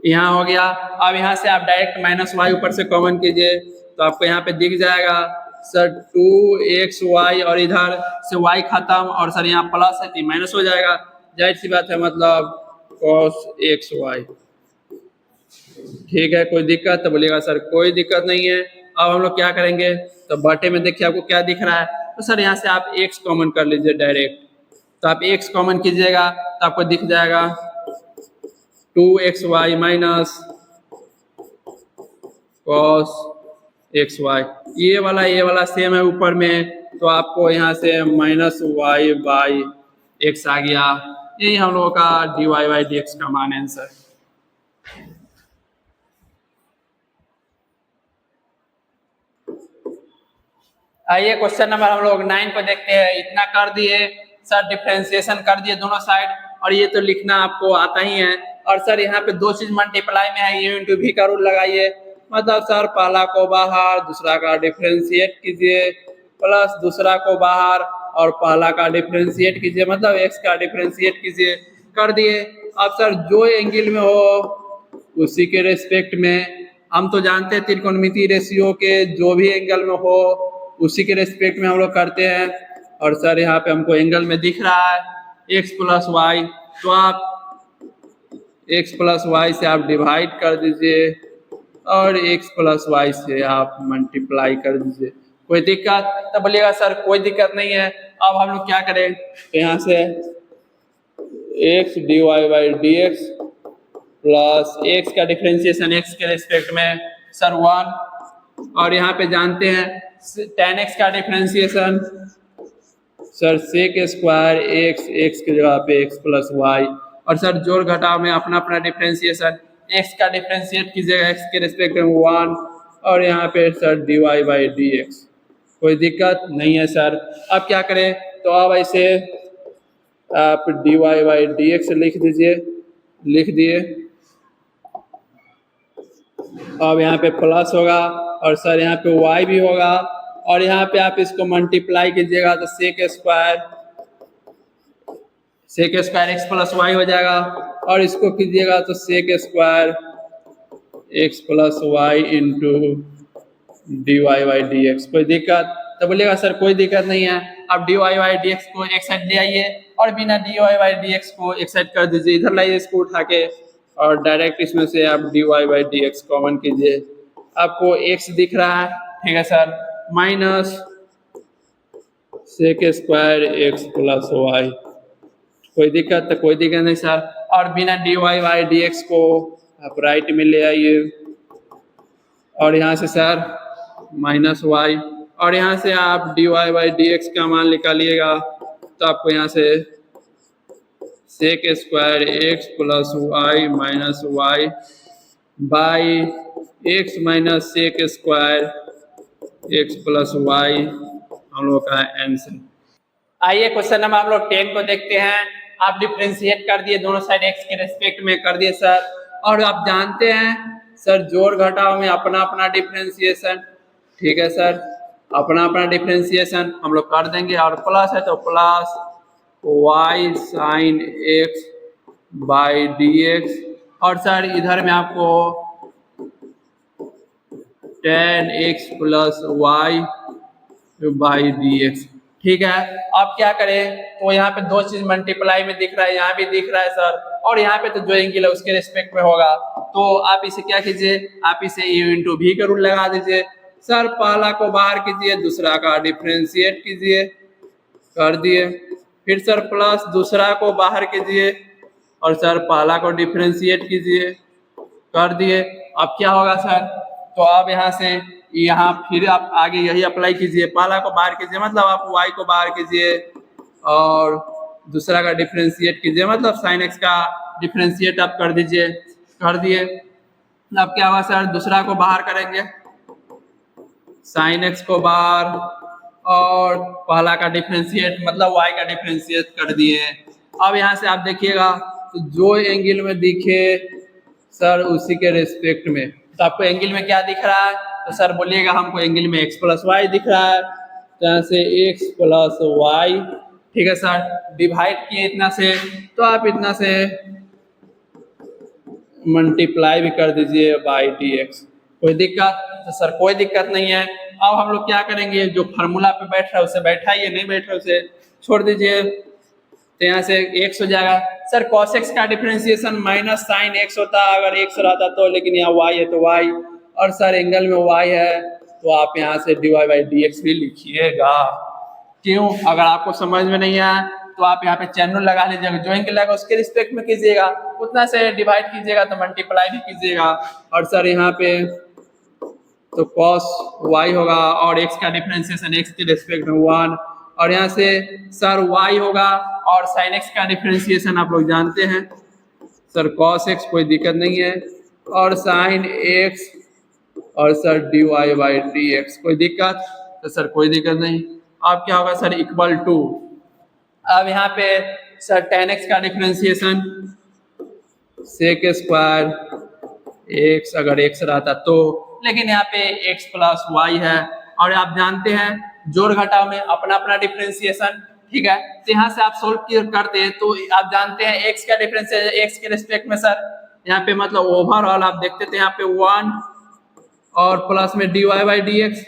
यहाँ हो गया। अब यहाँ से आप डायरेक्ट माइनस वाई ऊपर से कॉमन कीजिए तो आपको यहाँ पे दिख जाएगा सर 2xy और इधर से y खत्म और सर यहाँ प्लस है तो माइनस हो जाएगा, जाहिर सी बात है, मतलब cos xy, ठीक है। कोई दिक्कत तो बोलिएगा सर कोई दिक्कत नहीं है। अब हम लोग क्या करेंगे तो बटे में देखिए आपको क्या दिख रहा है, तो सर यहाँ से आप x कॉमन कर लीजिए डायरेक्ट, तो आप x कॉमन कीजिएगा तो आपको दिख जाएगा 2xy माइनस cos xy, ये वाला सेम है ऊपर में, तो आपको यहाँ से माइनस वाई बाई एक्स आ गया। यही हम लोगों का d Y by D x का मान आंसर। आइए क्वेश्चन नंबर हम लोग 9 को देखते हैं। इतना कर दिए सर, डिफरेंशिएशन कर दिए दोनों साइड, और ये तो लिखना आपको आता ही है। और सर यहाँ पे दो चीज मल्टीप्लाई में है, u इंटू भी का रूल लगाइए, मतलब सर पहला को बाहर दूसरा का डिफरेंशिएट कीजिए, प्लस दूसरा को बाहर और पहला का डिफरेंशिएट कीजिए, मतलब x का डिफरेंशिएट कीजिए, कर दिए। अब सर जो एंगल में हो उसी के रेस्पेक्ट में, हम तो जानते हैं त्रिकोणमितीय रेशियो के जो भी एंगल में हो उसी के रेस्पेक्ट में हम लोग करते हैं। और सर यहाँ पे हमको एंगल में दिख रहा है x प्लस वाई, तो आप x प्लस वाई से आप डिवाइड कर दीजिए और x प्लस वाई से आप मल्टीप्लाई कर दीजिए। कोई दिक्कत तो बोलिएगा सर कोई दिक्कत नहीं है। अब हम लोग क्या करें, तो यहाँ से x d Y by D x plus x का डिफरेंशिएशन x के रेस्पेक्ट में सर 1, और यहाँ पे जानते हैं tan x का differentiation sir sec square x, x की जगह पे एक्स प्लस वाई, और सर जोड़ घटाव में अपना अपना डिफ्रेंसिएशन, एक्स का डिफ्रेंशिएट कीजिएगा एक्स के रिस्पेक्ट में 1, और यहाँ पे sir D Y by D x, कोई दिक्कत नहीं है सर। अब क्या करें, तो अब ऐसे आप d Y by D x लिख दीजिए, लिख दिए। अब यहाँ पे प्लस होगा और सर यहाँ पे y भी होगा, और यहाँ पे आप इसको मल्टीप्लाई कीजिएगा तो sec square x plus y हो जाएगा, और इसको कीजिएगा तो sec square x plus Y into d Y by D x, कोई दिक्कत? तो बोलिएगा सर कोई दिक्कत नहीं है। अब d Y by D x को एक साइड ले आइए और बिना d Y by D x को एक साइड कर दीजिए, इधर लाइए इसको उठा के, और डायरेक्ट इसमें से आप d Y by D x common कीजिए, आपको एक्स दिख रहा है, ठीक है sir, minus sec square x plus y, कोई दिक्कत? तो कोई दिक्कत नहीं सर। और बिना d Y by D x को आप राइट में ले आइए, और यहाँ से सर माइनस वाई, और यहाँ से आप d Y by D x का मान निकालिएगा, तो आपको यहाँ से sec square x plus y minus y by x minus sec square x plus y हम लोग का आंसर। आइए क्वेश्चन नंबर हम लोग 10 को देखते हैं। आप डिफ्रेंशिएट कर दिए, दोनों साइड एक्स के रेस्पेक्ट में कर दिए सर, और आप जानते हैं सर जोड़ घटाव में अपना अपना डिफ्रेंशिएशन, ठीक है सर, अपना अपना डिफ्रेंशिएशन हम लोग कर देंगे, और प्लस है तो plus y sine x by D x, और सर इधर में आपको tan x plus y by D x, ठीक है। अब क्या करें, तो यहाँ पे दो चीज मल्टीप्लाई में दिख रहा है, यहाँ भी दिख रहा है सर, और यहाँ पे तो जो एंगल है उसके रिस्पेक्ट में होगा, तो आप इसे क्या कीजिए, आप इसे u इंटू भी का रूल लगा दीजिए सर, पहला को बाहर कीजिए, दूसरा का डिफ्रेंशिएट कीजिए, कर दिए, फिर सर प्लस दूसरा को बाहर कीजिए, और सर पहला को डिफ्रेंशिएट कीजिए, कर दिए। अब क्या होगा सर, तो अब यहाँ से यहाँ फिर आप आगे यही अप्लाई कीजिए, पहला को बाहर कीजिए मतलब आप y को बाहर कीजिए, और दूसरा का डिफ्रेंशिएट कीजिए मतलब साइन एक्स का डिफ्रेंशिएट आप कर दीजिए, कर दिए। अब क्या हुआ सर, दूसरा को बाहर करेंगे, साइन एक्स को बाहर, और पहला का डिफ्रेंशिएट मतलब y का डिफ्रेंशिएट कर दिए। अब यहाँ से आप देखिएगा तो जो एंगल में दिखे सर उसी के रिस्पेक्ट में, तो आपको एंगल में क्या दिख रहा है, तो सर बोलिएगा हमको एंगल में x प्लस वाई दिख रहा है, तो यहाँ से x प्लस वाई, ठीक है सर, डिवाइड किए इतना से, तो आप इतना से मल्टीप्लाई भी कर दीजिए बाई डी एक्स, कोई दिक्कत? तो सर कोई दिक्कत नहीं है। अब हम लोग क्या करेंगे, जो फार्मूला पे बैठ रहा है उसे बैठाइए, नहीं बैठ रहा है उसे छोड़ दीजिए, तो यहाँ से x हो जाएगा सर, cos x का डिफरेंशिएशन माइनस साइन x होता अगर x रहता तो, लेकिन यहाँ y है तो y, और सर एंगल में y है तो आप यहाँ से d Y by D x भी लिखिएगा। क्यों? अगर आपको समझ में नहीं आया तो आप यहाँ पे चैन रूल लगा लीजिएगा, जो एंगल लगा उसके रिस्पेक्ट में कीजिएगा, उतना से डिवाइड कीजिएगा तो मल्टीप्लाई भी कीजिएगा, और सर यहाँ पे तो cos y होगा और x का डिफरेंशिएशन x के रिस्पेक्ट में 1, और यहाँ से सर y होगा और sin x का डिफरेंशिएशन आप लोग जानते हैं सर cos x, कोई दिक्कत नहीं है, और sin x और sir dy by D x, कोई दिक्कत? तो सर कोई दिक्कत नहीं। अब क्या होगा सर, इक्वल टू, अब यहाँ पे सर tan x का डिफरेंशिएशन सेक स्क्वायर x अगर x रहता तो, लेकिन यहाँ पे x प्लस वाई है, और आप जानते हैं जोड़ घटाव में अपना अपना डिफरेंशिएशन, ठीक है। तो यहाँ से आप सोल्व करते हैं तो आप जानते हैं x का डिफरेंशिएशन x के रिस्पेक्ट में सर, यहाँ पे मतलब ओवरऑल आप देखते थे यहाँ पे 1 और प्लस में D Y by D x,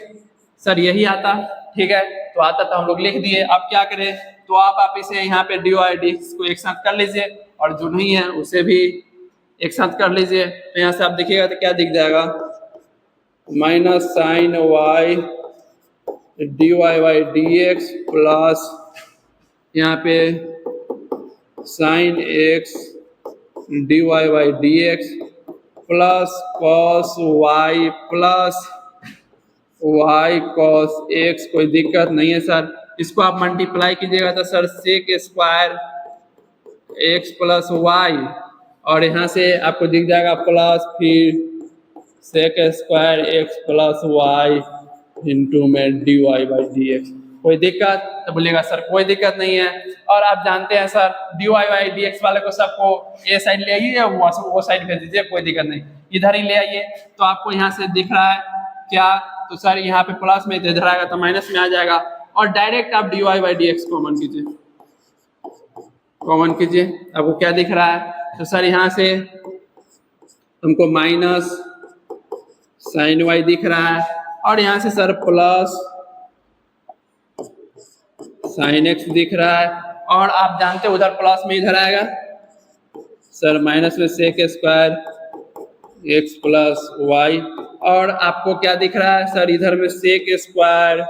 sir यही आता, ठीक है, तो आता तो हम लोग लिख दिए। अब क्या करें, तो आप इसे यहाँ पे डी वाई डी एक्स को एक साथ कर लीजिए, और जो नहीं है उसे भी एक साथ कर लीजिए, तो यहाँ से आप देखिएगा तो क्या दिख जाएगा, minus sine y d Y by D x plus यहाँ पे sine x d Y by D x plus cos y plus y cos x, कोई दिक्कत नहीं है सर। इसको आप मल्टीप्लाई कीजिएगा तो sir sec square x plus Y, और यहाँ से आपको दिख जाएगा प्लस फिर sec square x plus Y into में D Y by D x. कोई दिक्कत? तो बोलिएगा सर कोई दिक्कत नहीं है। और आप जानते हैं sir D Y by D x वाले को सबको ए साइड ले आइए या वो साइड भेज दीजिए, कोई दिक्कत नहीं, इधर ही ले आइए। तो आपको यहाँ से दिख रहा है क्या? तो सर यहाँ पे प्लस में इधर आएगा तो माइनस में आ जाएगा, और डायरेक्ट आप d Y by D x common कीजिए, कॉमन कीजिए। आपको क्या दिख रहा है? तो सर यहाँ से हमको माइनस साइन वाई दिख रहा है, और यहाँ से सर प्लस साइन एक्स दिख रहा है, और आप जानते हैं उधर प्लस में इधर आएगा सर माइनस में sec square x plus Y, और आपको क्या दिख रहा है सर इधर में sec square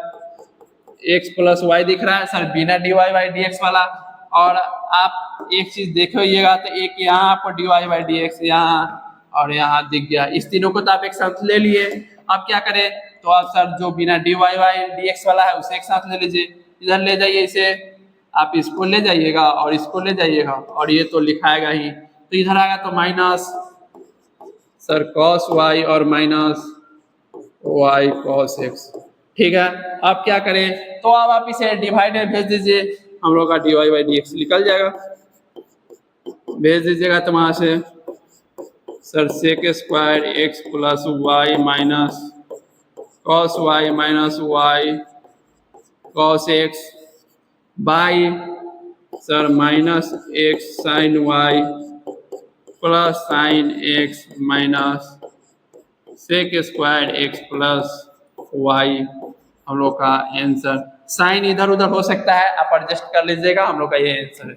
x plus y दिख रहा है सर बिना d Y by D x वाला। और आप एक चीज देखिएगा तो एक यहाँ आपको d Y by D x यहाँ और यहाँ दिख गया, इस तीनों को तो आप एक साथ ले लिए। अब क्या करें? तो आप सर जो बिना d Y by D x वाला है उसे एक साथ ले लीजिए, इधर ले जाइए इसे, आप इसको ले जाइएगा और इसको ले जाइएगा, और ये तो लिखाएगा ही, तो इधर आएगा तो माइनस सर कॉस वाई और माइनस वाई कॉस एक्स। ठीक है, अब क्या करें? तो अब आप इसे डिवाइड में भेज दीजिए, हम लोग का d Y by D x निकल जाएगा। भेज दीजिएगा तो वहां से sir sec square x plus y minus cos y minus y cos x by sir minus x sine y plus sine x minus sec square x plus y. हम लोग का आंसर, साइन इधर उधर हो सकता है, आप एडजस्ट कर लीजिएगा, हम लोग का ये आंसर है।